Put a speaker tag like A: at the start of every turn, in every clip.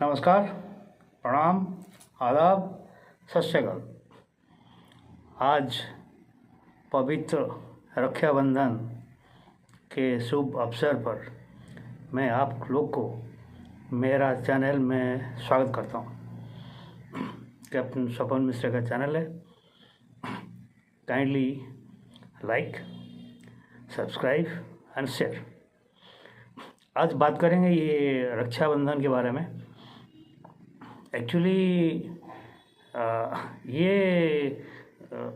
A: नमस्कार, प्रणाम, आदाब, सत श्री अकाल। आज पवित्र रक्षाबंधन के शुभ अवसर पर मैं आप लोग को मेरा चैनल में स्वागत करता हूँ। कैप्टन स्वपन मिश्रा का चैनल है। Kindly like, subscribe and share. आज बात करेंगे ये रक्षाबंधन के बारे में। एक्चुअली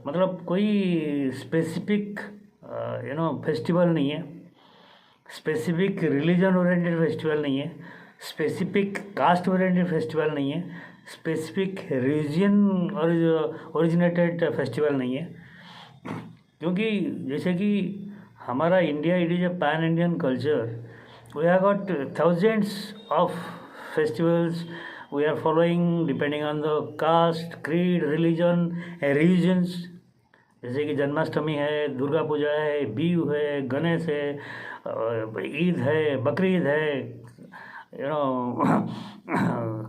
A: मतलब कोई स्पेसिफिक फेस्टिवल नहीं है, स्पेसिफिक रिलीजन ओरिएंटेड फेस्टिवल नहीं है, स्पेसिफिक कास्ट ओरिएंटेड फेस्टिवल नहीं है, स्पेसिफिक रीजन ओरिजिनेटेड फेस्टिवल नहीं है। क्योंकि जैसे कि हमारा India, it is a pan Indian culture. We have got thousands of festivals we are following depending on the caste, creed, religion, regions। जैसे कि जन्माष्टमी है, दुर्गा पूजा है, बीहू है, गणेश है, ईद है, बकरीद है,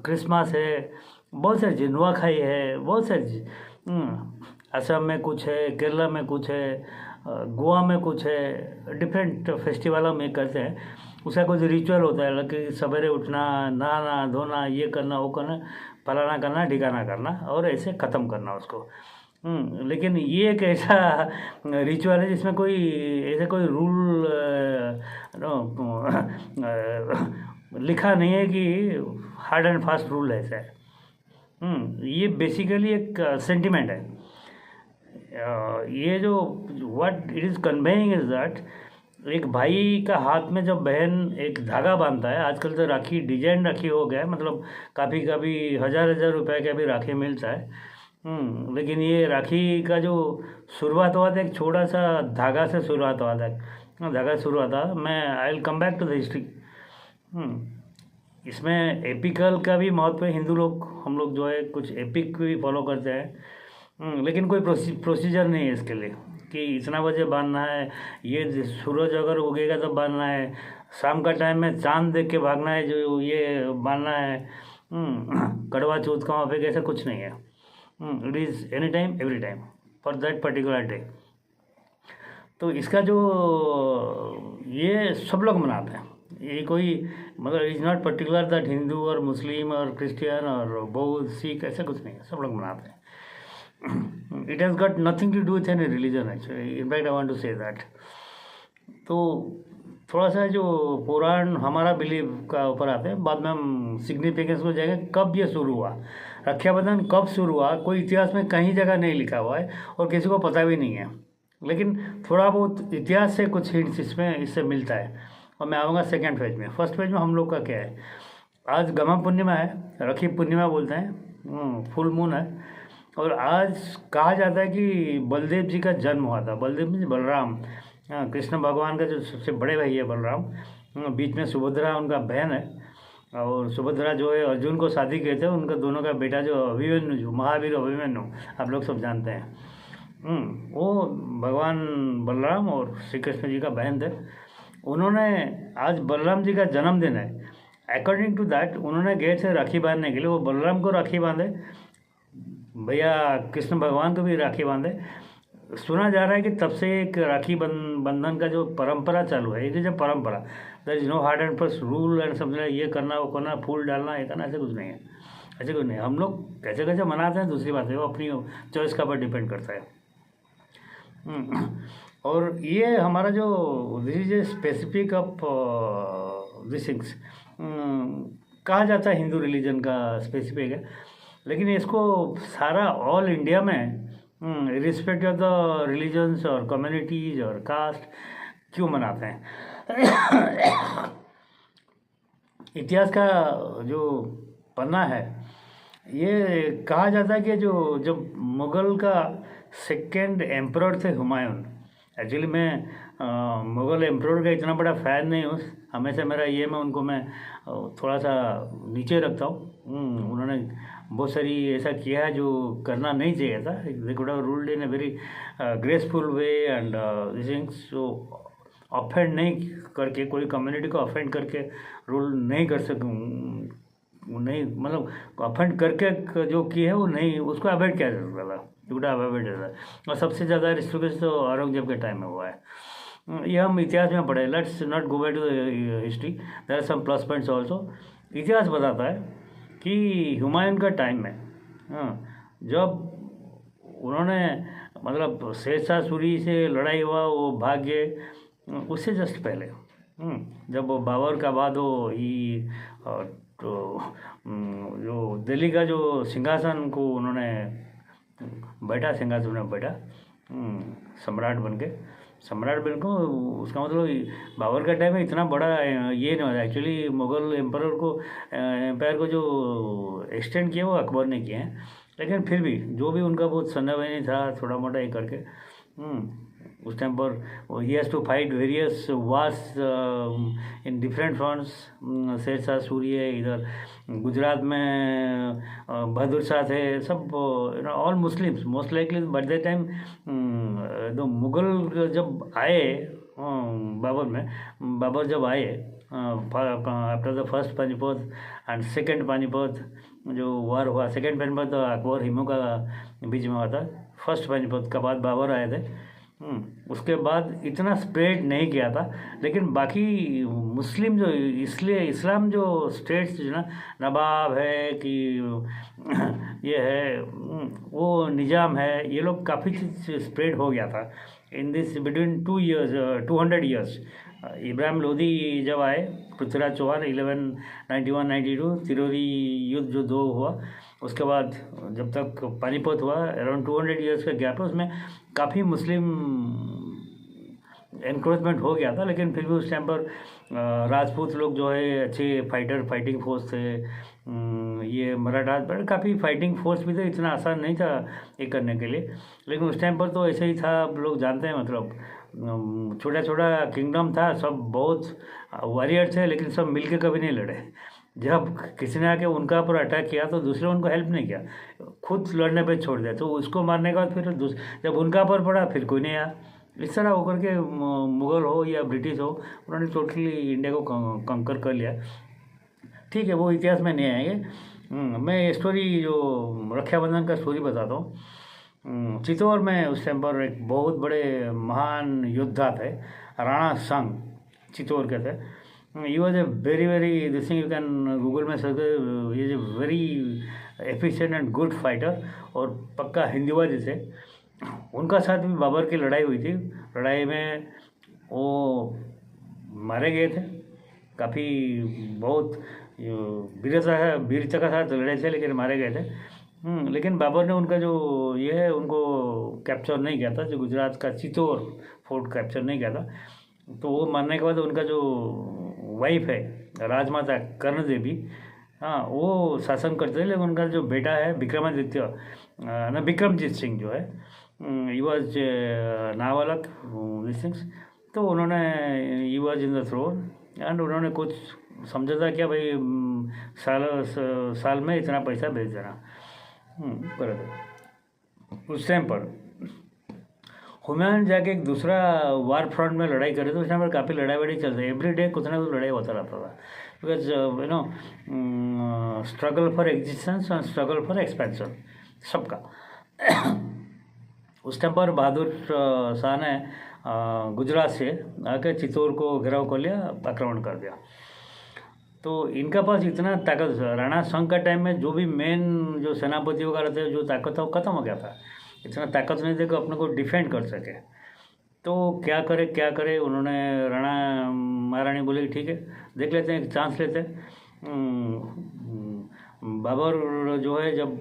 A: क्रिसमस है, बहुत सारे, नुआखाई है, बहुत सारे। असम में कुछ है, केरला में कुछ है, गोवा में कुछ है, डिफरेंट फेस्टिवलों में करते हैं। उसका कुछ रिचुअल होता है कि सवेरे उठना, नहाना धोना, ये करना, वो करना, फलाना करना, ठिकाना करना और ऐसे ख़त्म करना उसको। लेकिन ये एक ऐसा रिचुअल है जिसमें कोई ऐसे कोई रूल लिखा नहीं है कि हार्ड एंड फास्ट रूल है ऐसा है। ये बेसिकली एक सेंटिमेंट है। ये जो what it is conveying is that एक भाई का हाथ में जब बहन एक धागा बांधता है, आजकल तो राखी डिजाइन राखी हो गया है, मतलब काफ़ी हज़ार रुपए का भी राखी मिलता है। लेकिन ये राखी का जो शुरुआत हुआ था एक छोटा सा धागा से शुरुआत हुआ था, धागा शुरुआत था। मैं I will come back to the history. इसमें एपिकल का भी महत्व है। हिंदू लोग, हम लोग जो है कुछ एपिक भी फॉलो करते हैं, लेकिन कोई प्रोसीजर नहीं है इसके लिए कि इतना बजे बांधना है, ये सूरज अगर उगेगा तो बांधना है, शाम का टाइम में चांद देख के भागना है, जो ये बांधना है, कड़वा चौथ का वहाँ पे ऐसा कुछ नहीं है। It is any time every time for that particular day. तो इसका जो ये सब लोग मनाते हैं। ये कोई मतलब is not particular that Hindu और मुस्लिम और क्रिश्चियन और बौद्ध, सिख, ऐसा कुछ नहीं है, सब लोग मनाते हैं। It has got nothing to do with any religion actually. In fact, I want to say that. तो थोड़ा सा जो पुराण हमारा बिलीव का ऊपर आते हैं, बाद में हम सिग्निफिकेंस को जाएंगे। कब ये शुरू हुआ, रक्षाबंधन कब शुरू हुआ, कोई इतिहास में कहीं जगह नहीं लिखा हुआ है और किसी को पता भी नहीं है। लेकिन थोड़ा बहुत इतिहास से कुछ हिंट्स इससे मिलता है। और मैं आऊँगा सेकेंड फेज में। फर्स्ट फेज में हम लोग का क्या है, आज गमा पूर्णिमा है, रखी पूर्णिमा बोलते हैं, फुल मून है। और आज कहा जाता है कि बलदेव जी का जन्म हुआ था। बलदेव जी बलराम, कृष्ण भगवान का जो सबसे बड़े भाई है बलराम, बीच में सुभद्रा उनका बहन है। और सुभद्रा जो है अर्जुन को शादी किए थे, उनका दोनों का बेटा जो अभिमन्यु, जो महावीर अभिमन्यु, आप लोग सब जानते हैं, वो भगवान बलराम और श्री कृष्ण जी का बहन थे। उन्होंने, आज बलराम जी का जन्मदिन है, अकॉर्डिंग टू दैट उन्होंने गए थे राखी बांधने के लिए। वो बलराम को राखी बांधे, भैया कृष्ण भगवान को भी राखी बांधे। सुना जा रहा है कि तब से एक राखी बंधन का जो परंपरा चालू है, इट इज़ अ परंपरा। There is no hard and fast rule and something, ये करना वो करना, फूल डालना ये करना, ऐसे कुछ नहीं है, ऐसे कुछ नहीं। हम लोग कैसे कैसे मनाते हैं दूसरी बात है, वो अपनी चॉइस का पर डिपेंड करता है। और ये हमारा जो this is a specific of this things कहा जाता है, हिंदू रिलीजन का स्पेसिफिक है। लेकिन इसको सारा ऑल इंडिया में रिस्पेक्ट ऑफ द रिलीजन्स और कम्युनिटीज़ और कास्ट क्यों मनाते हैं। इतिहास का जो पन्ना है, ये कहा जाता है कि जब मुग़ल का सेकेंड एम्परर थे हुमायूं। एक्चुअली मैं मुग़ल एम्परर का इतना बड़ा फ़ैन नहीं हूँ, हमेशा मेरा ये मैं थोड़ा सा नीचे रखता हूँ। उन्होंने बहुत सारी ऐसा किया है जो करना नहीं चाहिए था। They could have ruled in a very graceful way and this things. So offend नहीं करके, कोई कम्युनिटी को ऑफेंड करके रूल नहीं कर वो नहीं, मतलब अफेंड करके जो की है वो नहीं, उसको अवॉइड किया जा सकता था, टुकड़ा अवॉइड था। और सबसे ज़्यादा रिस्ट्रिक्शन तो औरंगजेब के टाइम में हुआ है। ये हम इतिहास में पढ़े, let's not go back to the history, there are some plus points also. इतिहास बताता है कि हुमायूं का टाइम में, जब उन्होंने मतलब शेरशाह सूरी से लड़ाई हुआ, वो भाग गए, उससे जस्ट पहले जब वो बाबर का बाद वो ही तो जो दिल्ली का जो सिंहासन को उन्होंने बैठा, सिंहासन में बैठा सम्राट बन के, उसका मतलब बाबर का टाइम में इतना बड़ा ये नहीं, एक्चुअली मुग़ल एम्पायर को जो एक्सटेंड किया वो अकबर ने किए हैं, लेकिन फिर भी जो भी उनका बहुत सन्नाबनी था थोड़ा मोटा ये करके, उस टाइम पर he has to fight various wars in different fronts. Shershah Suri है, इधर गुजरात में बहादुर शाह थे, सब all Muslims most likely. But that time तो मुग़ल जब आए बाबर जब आए after the first Panipat and second Panipat जो वार हुआ, सेकेंड पानीपत तो अकबर हिमू का बीच में हुआ था, फर्स्ट पानीपत का बाद बाबर आए थे। उसके बाद इतना स्प्रेड नहीं किया था, लेकिन बाकी मुस्लिम जो इसलिए इस्लाम जो स्टेट्स जो ना नवाब है कि ये है वो निज़ाम है, ये लोग काफ़ी चीज़ स्प्रेड हो गया था in this between 200 years. Ibrahim Lodi जब आए, पृथ्वीराज चौहान 1191-92 तिरोरी युद्ध जो 2 हुआ, उसके बाद जब तक पानीपत हुआ अराउंड 200 ईयर्स का गैप है, उसमें काफ़ी मुस्लिम एनक्रोचमेंट हो गया था, लेकिन फिर भी उस टाइम पर राजपूत लोग जो है अच्छे फाइटिंग फोर्स थे, ये मराठा पर काफ़ी फाइटिंग फोर्स भी थे, इतना आसान नहीं था ये करने के लिए, लेकिन उस टाइम पर तो ऐसे ही था। आप लोग जानते हैं, मतलब छोटा छोटा किंगडम था, सब बहुत वॉरियर थे, लेकिन सब मिलके कभी नहीं लड़े। जब किसी ने आके उनका पर अटैक किया तो दूसरे उनको हेल्प नहीं किया, खुद लड़ने पे छोड़ दिया, तो उसको मारने के बाद फिर जब उनका पर पड़ा फिर कोई नहीं आया। इस तरह होकर के मुग़ल हो या ब्रिटिश हो, उन्होंने टोटली इंडिया को कंकर कर लिया। ठीक है, वो इतिहास में नहीं आएंगे। मैं स्टोरी जो रक्षाबंधन का स्टोरी बताता हूँ। चित्तौड़ में उस टाइम पर एक बहुत बड़े महान योद्धा थे, राणा संग, चित्तौड़ के थे। He was a very this thing, you can Google में search, he is a very efficient and good fighter, और पक्का हिंदीवादी थे। उनका साथ भी बाबर की लड़ाई हुई थी। लड़ाई में वो मारे गए थे, काफ़ी बहुत वीरता का साथ लड़े थे, लेकिन मारे गए थे। लेकिन बाबर ने उनका जो ये है उनको कैप्चर नहीं किया था, जो गुजरात का चित्तौड़ फोर्ट कैप्चर नहीं किया था। तो वो मारने के बाद उनका जो वाइफ है राजमाता कर्ण देवी, वो शासन करते थे, लेकिन उनका जो बेटा है विक्रमजीत सिंह जो है, ही वॉज नाबालक दिस थिंग्स, तो उन्होंने he was in the throne and उन्होंने कुछ समझा था क्या भाई साल में इतना पैसा भेज देना बराबर। उस टाइम पर हुमायूं जाके एक दूसरा वार फ्रंट में लड़ाई करे, तो उस टाइम पर काफ़ी लड़ाई चल रही, एवरी डे कुछ ना कुछ लड़ाई होता रहता था, because struggle for existence and struggle for expansion सबका। उस टाइम पर बहादुर शाह ने गुजरात से आके चित्तौड़ को घेराव कर लिया, आक्रमण कर दिया। तो इनका पास इतना ताकत, राणा संघ का टाइम में जो भी मेन जो सेनापति वगैरह थे, जो ताकत था वो खत्म हो गया था, इतना ताकत नहीं थे कि अपने को डिफेंड कर सके। तो क्या करे, उन्होंने राणा महारानी बोले ठीक है देख लेते हैं, एक चांस लेते हैं। बाबर जो है जब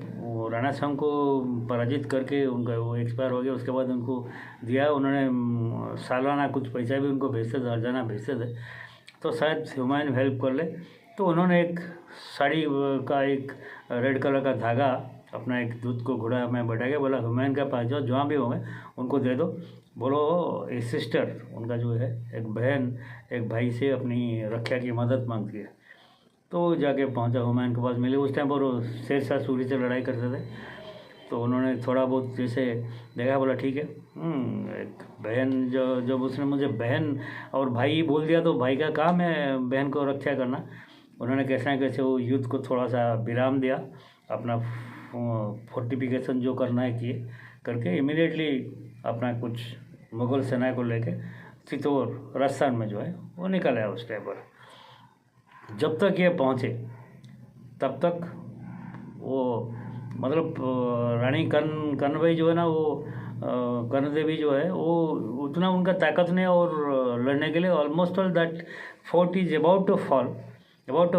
A: राणा संघ को पराजित करके उनका वो एक्सपायर हो गया, उसके बाद उनको दिया, उन्होंने सालाना कुछ पैसा भी उनको भेजते थे, हर्जाना भेजते थे, तो शायद हुमायूं हेल्प कर ले। तो उन्होंने एक साड़ी का एक रेड कलर का धागा अपना एक दूध को घोड़ा में बैठा के बोला हुमायूं के पास जाओ, जहाँ भी होंगे उनको दे दो, बोलो एक सिस्टर उनका जो है एक बहन एक भाई से अपनी रक्षा की मदद मांगती है। तो जाके पहुंचा, हुमायूं के पास मिले। उस टाइम पर वो शेरशाह सूरी से लड़ाई करते थे, तो उन्होंने थोड़ा बहुत जैसे देखा, बोला ठीक है। एक बहन जब उसने मुझे बहन और भाई बोल दिया, तो भाई का काम है बहन को रक्षा करना, उन्होंने कैसे ना कैसे वो युद्ध को थोड़ा सा विराम दिया, अपना फोर्टिफिकेशन जो करना है किए करके इमीडिएटली अपना कुछ मुग़ल सेना को लेके चित्तौड़ राजस्थान में जो है वो निकल आया उस टाइम पर। जब तक ये पहुँचे तब तक वो मतलब रानी कन्नबाई जो है ना, वो कर्ण देवी जो है वो उतना उनका ताकत नहीं और लड़ने के लिए। Almost all that fort is about to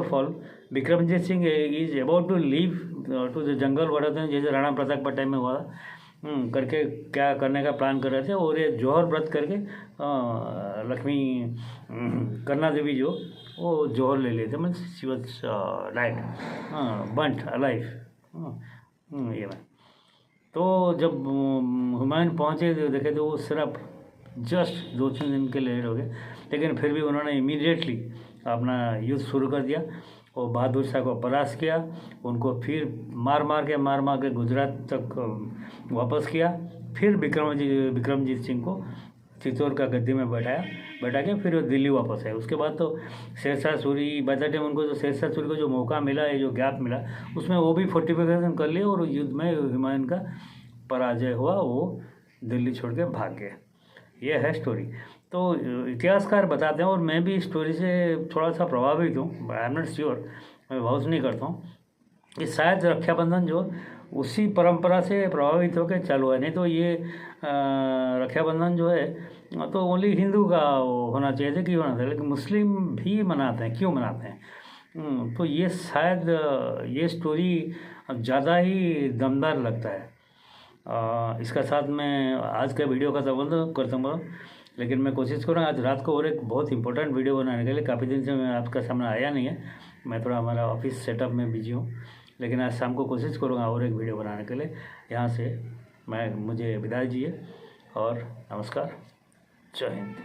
A: fall. Vikramjit Singh is about to leave to the jungle, बढ़ाते हैं जैसे राणा प्रताप का टाइम में हुआ करके क्या करने का प्लान कर रहे थे। और ये जौहर व्रत करके लक्ष्मी कन्ना देवी जो वो जौहर ले लेते, means she was died, burnt alive. ये मैं तो जब हुमायूं पहुँचे तो देखे तो वो सिर्फ जस्ट 2-3 दिन के लेट हो गए, लेकिन फिर भी उन्होंने इमीडिएटली अपना युद्ध शुरू कर दिया और बहादुर शाह को परास्त किया। उनको फिर मार के गुजरात तक वापस किया। फिर विक्रमजीत सिंह को चित्तौड़ का गद्दी में बैठा के फिर वो दिल्ली वापस आए। उसके बाद तो Shershah Suri, by the time उनको जो शेरशाह सूरी को जो मौका मिला, ये जो गैप मिला, उसमें वो भी फोर्टिफिकेशन कर लिया और युद्ध में हुमायूं का पराजय हुआ, वो दिल्ली छोड़ के भाग गए। ये है स्टोरी। तो इतिहासकार बताते हैं और मैं भी स्टोरी से थोड़ा सा प्रभावित हूँ, आई एम नॉट श्योर, मैं भावुक नहीं करता हूँ कि शायद रक्षाबंधन जो उसी परंपरा से प्रभावित होकर चालू है। नहीं तो ये रक्षाबंधन जो है तो ओनली हिंदू का होना चाहिए था, क्यों होना था, लेकिन मुस्लिम भी मनाते हैं, क्यों मनाते हैं? तो ये शायद ये स्टोरी ज़्यादा ही दमदार लगता है। इसका साथ मैं आज का वीडियो का संबंध करता हूँ, लेकिन मैं कोशिश करूँगा आज रात को और एक बहुत इंपॉर्टेंट वीडियो बनाने के लिए। काफ़ी दिन से मैं आपका सामने आया नहीं है, मैं थोड़ा हमारा ऑफिस सेटअप में बिजी हूँ, लेकिन आज शाम को कोशिश करूँगा और एक वीडियो बनाने के लिए। यहाँ से मुझे विदाई दीजिए और नमस्कार, जय हिंद।